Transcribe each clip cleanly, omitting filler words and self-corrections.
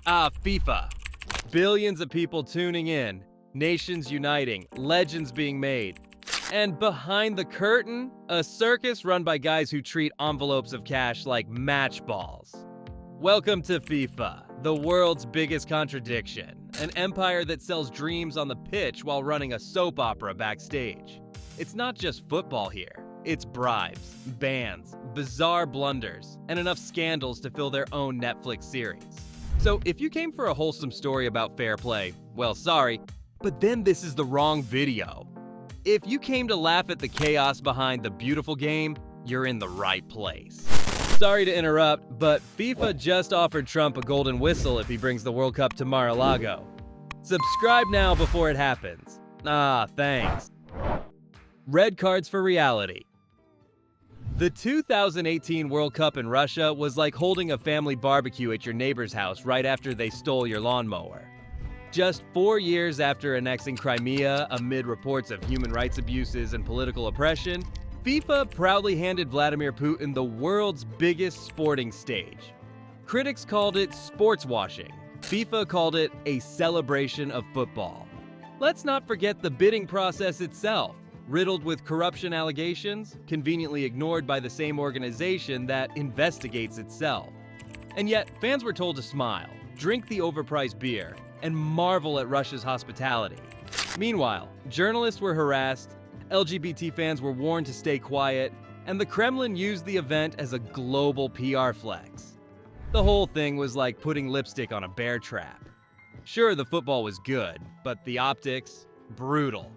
FIFA. Billions of people tuning in, nations uniting, legends being made. And behind the curtain, a circus run by guys who treat envelopes of cash like match balls. Welcome to FIFA, the world's biggest contradiction, an empire that sells dreams on the pitch while running a soap opera backstage. It's not just football here, it's bribes, bans, bizarre blunders, and enough scandals to fill their own Netflix series. So if you came for a wholesome story about fair play, well, sorry, but then this is the wrong video. If you came to laugh at the chaos behind the beautiful game, you're in the right place. Sorry to interrupt, but FIFA just offered Trump a golden whistle if he brings the World Cup to Mar-a-Lago. Subscribe now before it happens. Thanks. Red cards for reality. The 2018 World Cup in Russia was like holding a family barbecue at your neighbor's house right after they stole your lawnmower. Just 4 years after annexing Crimea amid reports of human rights abuses and political oppression, FIFA proudly handed Vladimir Putin the world's biggest sporting stage. Critics called it sports washing. FIFA called it a celebration of football. Let's not forget the bidding process itself, riddled with corruption allegations, conveniently ignored by the same organization that investigates itself. And yet, fans were told to smile, drink the overpriced beer, and marvel at Russia's hospitality. Meanwhile, journalists were harassed, LGBT fans were warned to stay quiet, and the Kremlin used the event as a global PR flex. The whole thing was like putting lipstick on a bear trap. Sure, the football was good, but the optics, brutal.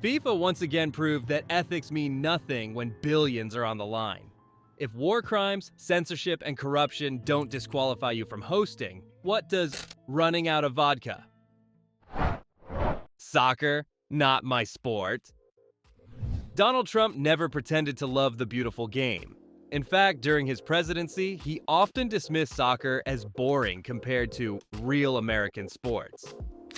FIFA once again proved that ethics mean nothing when billions are on the line. If war crimes, censorship, and corruption don't disqualify you from hosting, what does running out of vodka? Soccer, not my sport. Donald Trump never pretended to love the beautiful game. In fact, during his presidency, he often dismissed soccer as boring compared to real American sports.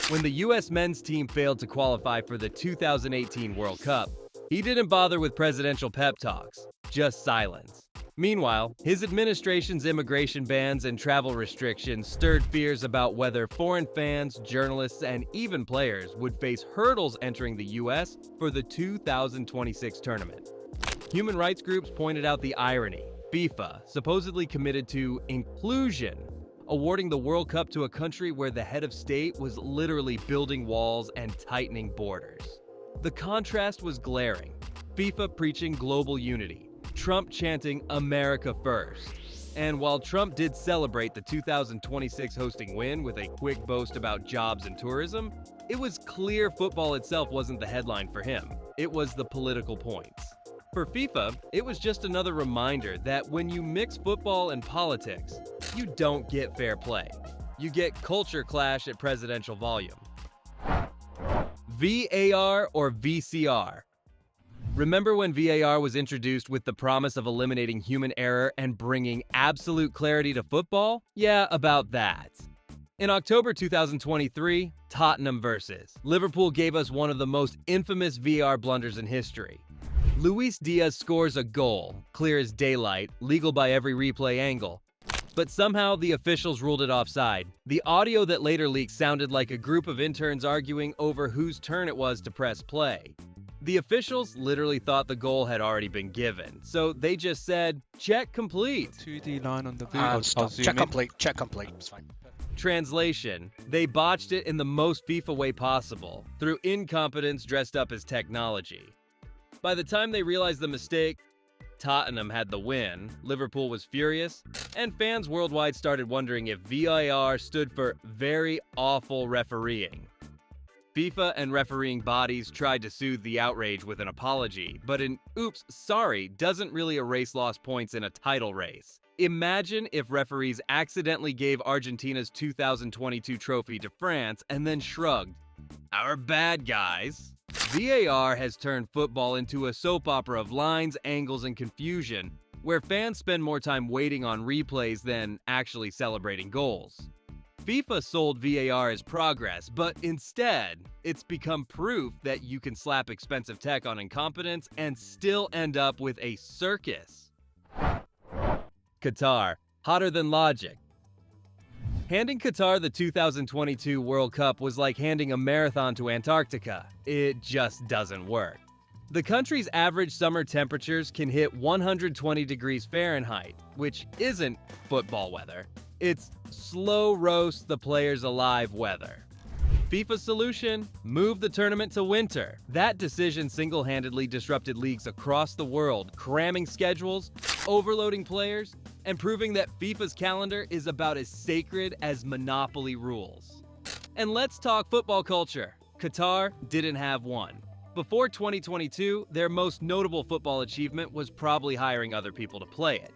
When the U.S. men's team failed to qualify for the 2018 World Cup, he didn't bother with presidential pep talks, just silence. Meanwhile, his administration's immigration bans and travel restrictions stirred fears about whether foreign fans, journalists, and even players would face hurdles entering the U.S. for the 2026 tournament. Human rights groups pointed out the irony. FIFA, supposedly committed to inclusion, awarding the World Cup to a country where the head of state was literally building walls and tightening borders. The contrast was glaring. FIFA preaching global unity, Trump chanting America first. And while Trump did celebrate the 2026 hosting win with a quick boast about jobs and tourism, it was clear football itself wasn't the headline for him. It was the political points. For FIFA, it was just another reminder that when you mix football and politics, you don't get fair play. You get culture clash at presidential volume. VAR or VCR? Remember when VAR was introduced with the promise of eliminating human error and bringing absolute clarity to football? Yeah, about that. In October 2023, Tottenham versus Liverpool gave us one of the most infamous VAR blunders in history. Luis Diaz scores a goal, clear as daylight, legal by every replay angle. But somehow the officials ruled it offside. The audio that later leaked sounded like a group of interns arguing over whose turn it was to press play. The officials literally thought the goal had already been given, so they just said, "Check complete." 2D line on the view. I'll check complete. Check complete. It's fine. Translation: they botched it in the most FIFA way possible, through incompetence dressed up as technology. By the time they realized the mistake, Tottenham had the win, Liverpool was furious, and fans worldwide started wondering if VAR stood for very awful refereeing. FIFA and refereeing bodies tried to soothe the outrage with an apology, but an "oops, sorry" doesn't really erase lost points in a title race. Imagine if referees accidentally gave Argentina's 2022 trophy to France and then shrugged. Our bad, guys. VAR has turned football into a soap opera of lines, angles, and confusion, where fans spend more time waiting on replays than actually celebrating goals. FIFA sold VAR as progress, but instead, it's become proof that you can slap expensive tech on incompetence and still end up with a circus. Qatar, hotter than logic. Handing Qatar the 2022 World Cup was like handing a marathon to Antarctica. It just doesn't work. The country's average summer temperatures can hit 120 degrees Fahrenheit, which isn't football weather. It's slow roast the players alive weather. FIFA's solution? Move the tournament to winter. That decision single-handedly disrupted leagues across the world, cramming schedules, overloading players, and proving that FIFA's calendar is about as sacred as monopoly rules. And let's talk football culture. Qatar didn't have one. Before 2022, their most notable football achievement was probably hiring other people to play it.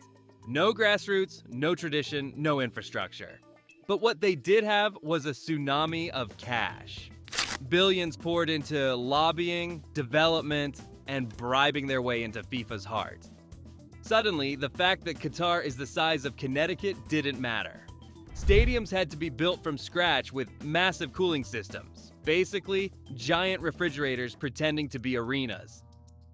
No grassroots, no tradition, no infrastructure. But what they did have was a tsunami of cash. Billions poured into lobbying, development, and bribing their way into FIFA's heart. Suddenly, the fact that Qatar is the size of Connecticut didn't matter. Stadiums had to be built from scratch with massive cooling systems. Basically, giant refrigerators pretending to be arenas.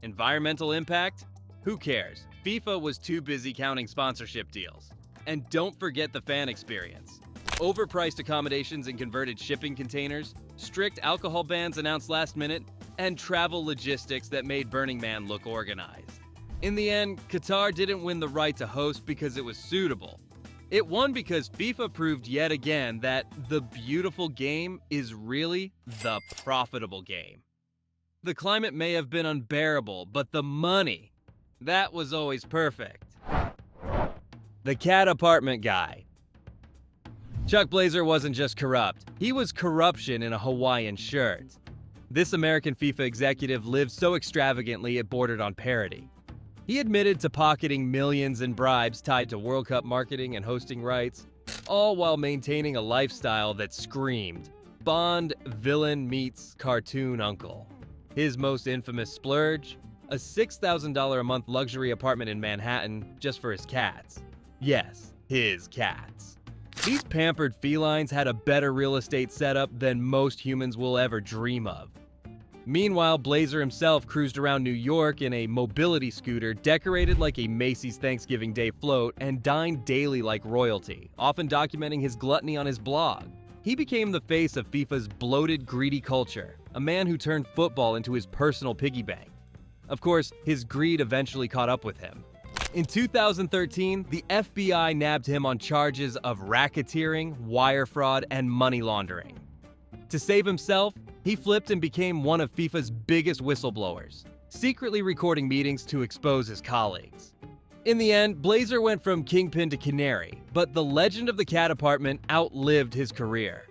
Environmental impact? Who cares? FIFA was too busy counting sponsorship deals. And don't forget the fan experience. Overpriced accommodations in converted shipping containers, strict alcohol bans announced last minute, and travel logistics that made Burning Man look organized. In the end, Qatar didn't win the right to host because it was suitable. It won because FIFA proved yet again that the beautiful game is really the profitable game. The climate may have been unbearable, but the money, that was always perfect. The cat apartment guy. Chuck Blazer wasn't just corrupt, he was corruption in a Hawaiian shirt. This American FIFA executive lived so extravagantly it bordered on parody. He admitted to pocketing millions in bribes tied to World Cup marketing and hosting rights, all while maintaining a lifestyle that screamed Bond villain meets cartoon uncle. His most infamous splurge? A $6,000 a month luxury apartment in Manhattan just for his cats. Yes, his cats. These pampered felines had a better real estate setup than most humans will ever dream of. Meanwhile, Blazer himself cruised around New York in a mobility scooter decorated like a Macy's Thanksgiving Day float and dined daily like royalty, often documenting his gluttony on his blog. He became the face of FIFA's bloated, greedy culture, a man who turned football into his personal piggy bank. Of course, his greed eventually caught up with him. In 2013, the FBI nabbed him on charges of racketeering, wire fraud, and money laundering. To save himself, he flipped and became one of FIFA's biggest whistleblowers, secretly recording meetings to expose his colleagues. In the end, Blazer went from kingpin to canary, but the legend of the cat apartment outlived his career.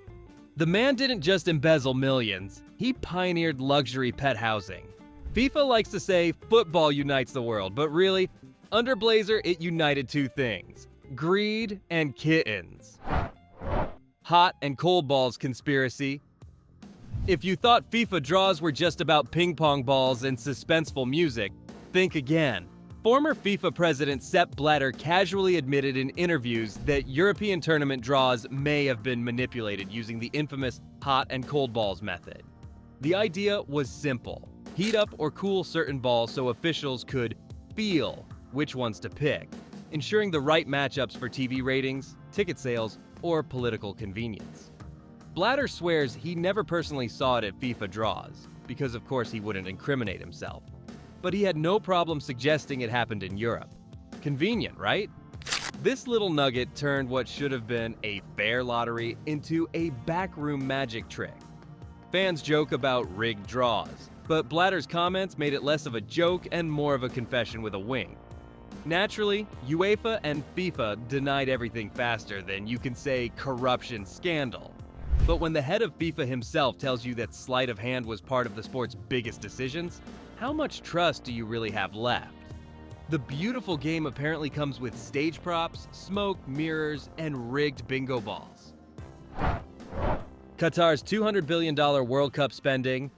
The man didn't just embezzle millions, he pioneered luxury pet housing. FIFA likes to say football unites the world, but really, under Blazer, it united two things: greed and kittens. Hot and cold balls conspiracy. If you thought FIFA draws were just about ping pong balls and suspenseful music, think again. Former FIFA president Sepp Blatter casually admitted in interviews that European tournament draws may have been manipulated using the infamous hot and cold balls method. The idea was simple: heat up or cool certain balls so officials could feel which ones to pick, ensuring the right matchups for TV ratings, ticket sales, or political convenience. Blatter swears he never personally saw it at FIFA draws, because of course he wouldn't incriminate himself. But he had no problem suggesting it happened in Europe. Convenient, right? This little nugget turned what should have been a fair lottery into a backroom magic trick. Fans joke about rigged draws, but Blatter's comments made it less of a joke and more of a confession with a wink. Naturally, UEFA and FIFA denied everything faster than you can say corruption scandal. But when the head of FIFA himself tells you that sleight of hand was part of the sport's biggest decisions, how much trust do you really have left? The beautiful game apparently comes with stage props, smoke, mirrors, and rigged bingo balls. Qatar's $200 billion World Cup spending.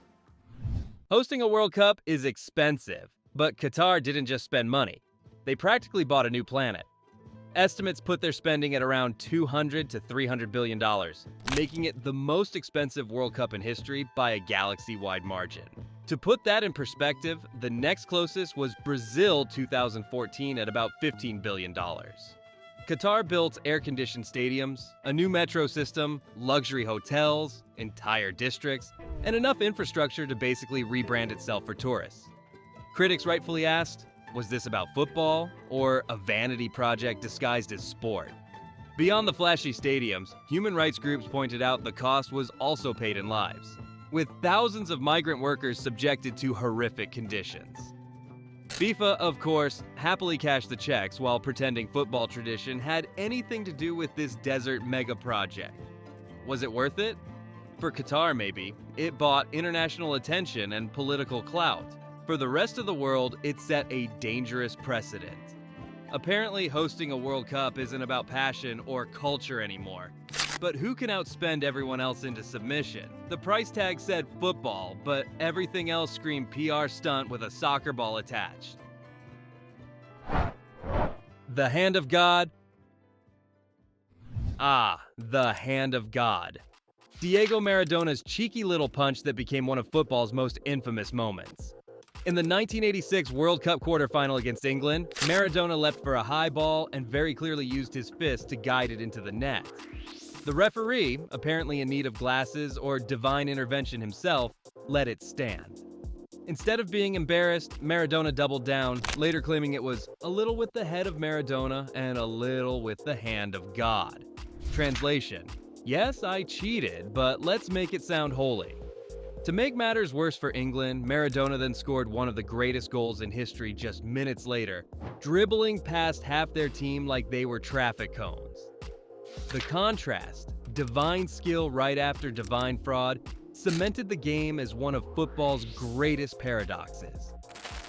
Hosting a World Cup is expensive, but Qatar didn't just spend money. They practically bought a new planet. Estimates put their spending at around $200 to $300 billion, making it the most expensive World Cup in history by a galaxy-wide margin. To put that in perspective, the next closest was Brazil 2014 at about $15 billion. Qatar built air-conditioned stadiums, a new metro system, luxury hotels, entire districts, and enough infrastructure to basically rebrand itself for tourists. Critics rightfully asked, was this about football or a vanity project disguised as sport? Beyond the flashy stadiums, human rights groups pointed out the cost was also paid in lives, with thousands of migrant workers subjected to horrific conditions. FIFA, of course, happily cashed the checks while pretending football tradition had anything to do with this desert mega project. Was it worth it? For Qatar, maybe. It bought international attention and political clout. For the rest of the world, it set a dangerous precedent. Apparently, hosting a World Cup isn't about passion or culture anymore. But who can outspend everyone else into submission? The price tag said football, but everything else screamed PR stunt with a soccer ball attached. The hand of God? Ah, the hand of God. Diego Maradona's cheeky little punch that became one of football's most infamous moments. In the 1986 World Cup quarterfinal against England, Maradona leapt for a high ball and very clearly used his fist to guide it into the net. The referee, apparently in need of glasses or divine intervention himself, let it stand. Instead of being embarrassed, Maradona doubled down, later claiming it was a little with the head of Maradona and a little with the hand of God. Translation: yes, I cheated, but let's make it sound holy. To make matters worse for England, Maradona then scored one of the greatest goals in history just minutes later, dribbling past half their team like they were traffic cones. The contrast, divine skill right after divine fraud, cemented the game as one of football's greatest paradoxes.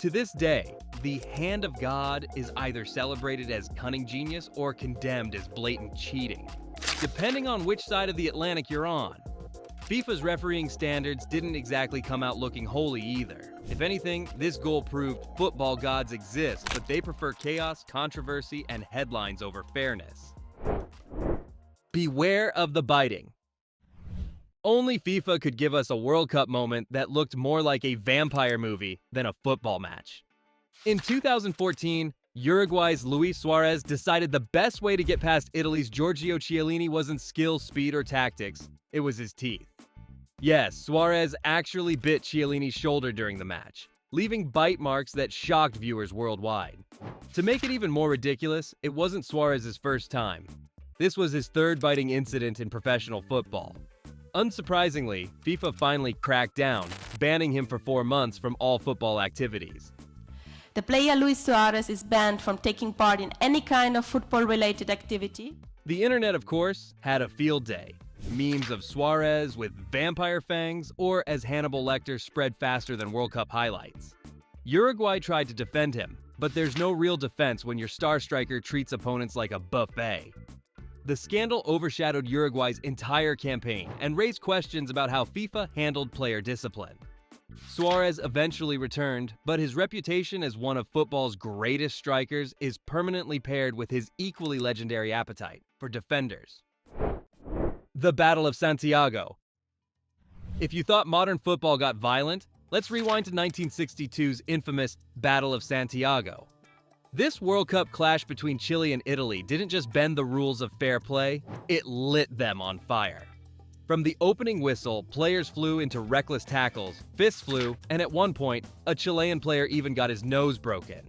To this day, the hand of God is either celebrated as cunning genius or condemned as blatant cheating, depending on which side of the Atlantic you're on. FIFA's refereeing standards didn't exactly come out looking holy either. If anything, this goal proved football gods exist, but they prefer chaos, controversy, and headlines over fairness. Beware of the biting. Only FIFA could give us a World Cup moment that looked more like a vampire movie than a football match. In 2014, Uruguay's Luis Suarez decided the best way to get past Italy's Giorgio Chiellini wasn't skill, speed, or tactics, it was his teeth. Yes, Suarez actually bit Chiellini's shoulder during the match, leaving bite marks that shocked viewers worldwide. To make it even more ridiculous, it wasn't Suarez's first time. This was his third biting incident in professional football. Unsurprisingly, FIFA finally cracked down, banning him for 4 months from all football activities. The player Luis Suarez is banned from taking part in any kind of football-related activity. The internet, of course, had a field day. Memes of Suarez with vampire fangs, or as Hannibal Lecter spread faster than World Cup highlights. Uruguay tried to defend him, but there's no real defense when your star striker treats opponents like a buffet. The scandal overshadowed Uruguay's entire campaign and raised questions about how FIFA handled player discipline. Suarez eventually returned, but his reputation as one of football's greatest strikers is permanently paired with his equally legendary appetite for defenders. The Battle of Santiago. If you thought modern football got violent, let's rewind to 1962's infamous Battle of Santiago. This World Cup clash between Chile and Italy didn't just bend the rules of fair play, it lit them on fire. From the opening whistle, players flew into reckless tackles, fists flew, and at one point, a Chilean player even got his nose broken.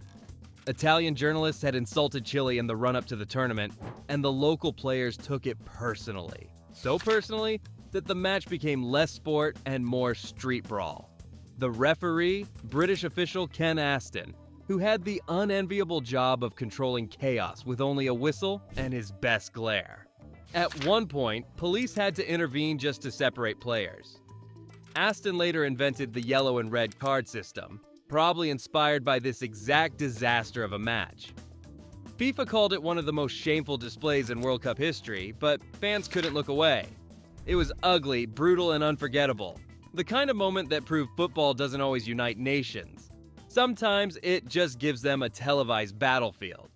Italian journalists had insulted Chile in the run-up to the tournament, and the local players took it personally. So personally that the match became less sport and more street brawl. The referee, British official Ken Aston, who had the unenviable job of controlling chaos with only a whistle and his best glare. At one point, police had to intervene just to separate players. Aston later invented the yellow and red card system, probably inspired by this exact disaster of a match. FIFA called it one of the most shameful displays in World Cup history, but fans couldn't look away. It was ugly, brutal, and unforgettable. The kind of moment that proved football doesn't always unite nations. Sometimes it just gives them a televised battlefield.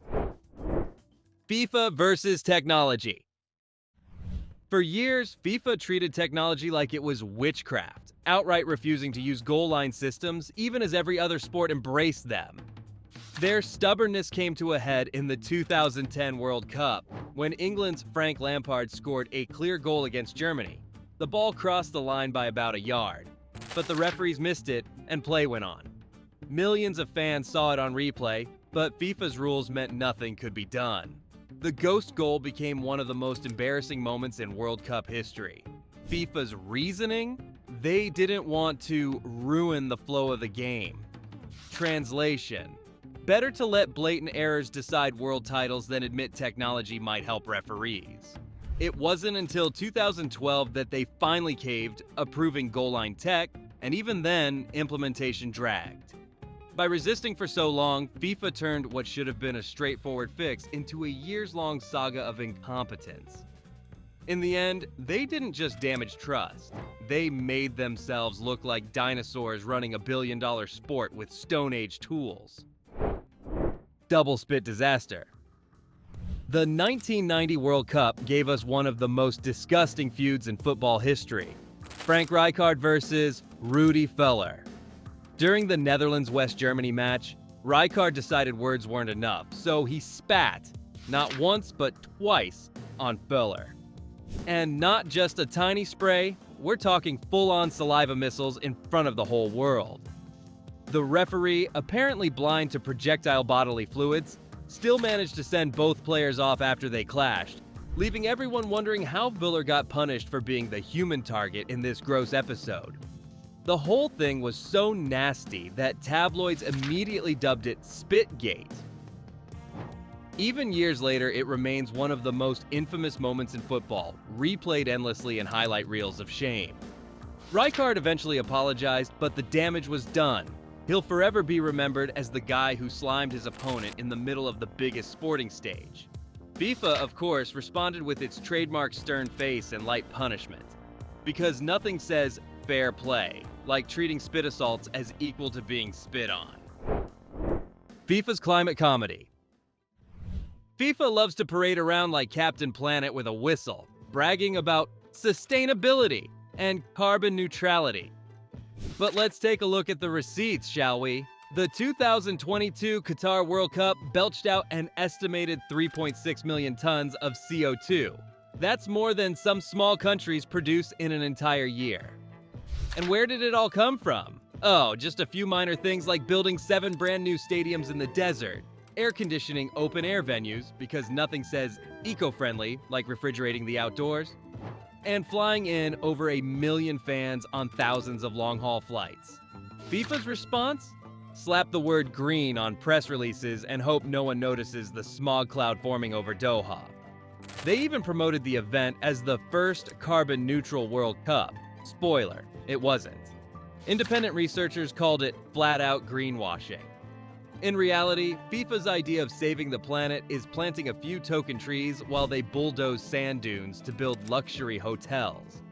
FIFA versus technology. For years, FIFA treated technology like it was witchcraft, outright refusing to use goal line systems even as every other sport embraced them. Their stubbornness came to a head in the 2010 World Cup, when England's Frank Lampard scored a clear goal against Germany. The ball crossed the line by about a yard, but the referees missed it and play went on. Millions of fans saw it on replay, but FIFA's rules meant nothing could be done. The ghost goal became one of the most embarrassing moments in World Cup history. FIFA's reasoning? They didn't want to ruin the flow of the game. Translation: better to let blatant errors decide world titles than admit technology might help referees. It wasn't until 2012 that they finally caved, approving goal line tech, and even then, implementation dragged. By resisting for so long, FIFA turned what should have been a straightforward fix into a years-long saga of incompetence. In the end, they didn't just damage trust. They made themselves look like dinosaurs running a billion-dollar sport with Stone Age tools. Double spit disaster. The 1990 World Cup gave us one of the most disgusting feuds in football history. Frank Rijkaard versus Rudi Völler. During the Netherlands-West Germany match, Rijkaard decided words weren't enough, so he spat, not once but twice, on Völler. And not just a tiny spray, we're talking full-on saliva missiles in front of the whole world. The referee, apparently blind to projectile bodily fluids, still managed to send both players off after they clashed, leaving everyone wondering how Völler got punished for being the human target in this gross episode. The whole thing was so nasty that tabloids immediately dubbed it Spitgate. Even years later, it remains one of the most infamous moments in football, replayed endlessly in highlight reels of shame. Rijkaard eventually apologized, but the damage was done. He'll forever be remembered as the guy who slimed his opponent in the middle of the biggest sporting stage. FIFA, of course, responded with its trademark stern face and light punishment. Because nothing says fair play like treating spit assaults as equal to being spit on. FIFA's climate comedy. FIFA loves to parade around like Captain Planet with a whistle, bragging about sustainability and carbon neutrality. But let's take a look at the receipts, shall we? The 2022 Qatar World Cup belched out an estimated 3.6 million tons of CO2. That's more than some small countries produce in an entire year. And where did it all come from? Oh, just a few minor things like building 7 brand new stadiums in the desert, air conditioning open-air venues, because nothing says eco-friendly like refrigerating the outdoors, and flying in over 1 million fans on thousands of long-haul flights. FIFA's response? Slap the word green on press releases and hope no one notices the smog cloud forming over Doha. They even promoted the event as the first carbon-neutral World Cup. Spoiler, it wasn't. Independent researchers called it flat-out greenwashing. In reality, FIFA's idea of saving the planet is planting a few token trees while they bulldoze sand dunes to build luxury hotels.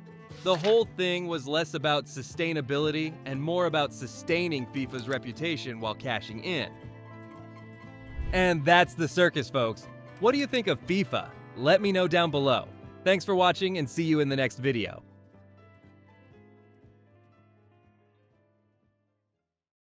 The whole thing was less about sustainability and more about sustaining FIFA's reputation while cashing in. And that's the circus, folks. What do you think of FIFA? Let me know down below. Thanks for watching and see you in the next video.